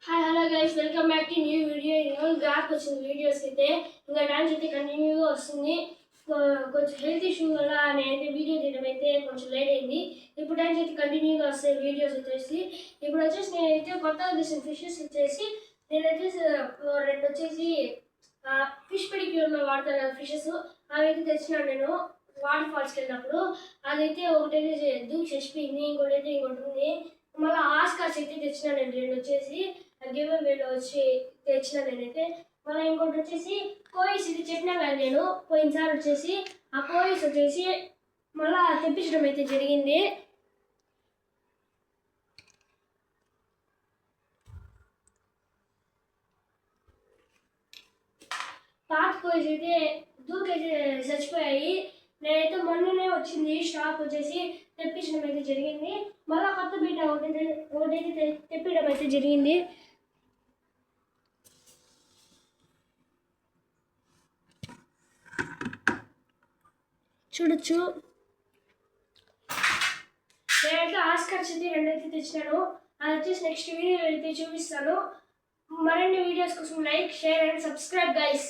Hi hello guys, welcome back to new video. ఈరోజు back వచ్చింది videos అయితే. ఇంకా డాన్స్ అయితే కంటిన్యూగా వస్తుంది. కొంచెం హెల్త్ ఇష్యూ వల్ల నేనైతే వీడియో తీయడం అయితే కొంచెం లేట్ అయింది. ఇప్పుడు డాన్స్ అయితే కంటిన్యూగా వస్తాయి వీడియోస్ వచ్చేసి. ఇప్పుడు వచ్చేసి నేనైతే కొత్తగా తీసిన ఫిషెస్ వచ్చేసి నేనైతే రెండు వచ్చేసి ఫిష్ పెడిక్యూర్లో వాడతాను కదా ఫిషెస్, అవి అయితే తెచ్చినాను నేను వాటర్ ఫాల్స్కి వెళ్ళినప్పుడు. అదైతే ఒకటైతే దూకి చచ్చిపోయింది, ఇంకోటి అయితే ఇంకోటి ఉంది. మళ్ళీ ఆస్కార్స్ అయితే తెచ్చినాను నేను రెండు వచ్చేసి గివ్ వేలో వచ్చి తెచ్చిన నేనైతే. మళ్ళీ ఇంకోటి వచ్చేసి కోయిస్, ఇది చెప్పినా కదా నేను పోయినసారి వచ్చేసి ఆ కోయిస్ వచ్చేసి మళ్ళీ తెప్పించడం అయితే జరిగింది. పాత కోయిస్ అయితే దూకైతే చచ్చిపోయాయి. నేనైతే మొన్ననే వచ్చింది స్టాక్ వచ్చేసి తెప్పించడం అయితే జరిగింది. మళ్ళీ కొత్త బీట ఒకటైతే తెప్పించడం అయితే జరిగింది. చూడొచ్చు, నేనైతే ఆస్కార్స్ అయితే రెండైతే తెచ్చినాను. అది వచ్చేసి నెక్స్ట్ వీడియో అయితే చూపిస్తాను. మరిన్ని వీడియోస్ కోసం like, share and subscribe guys.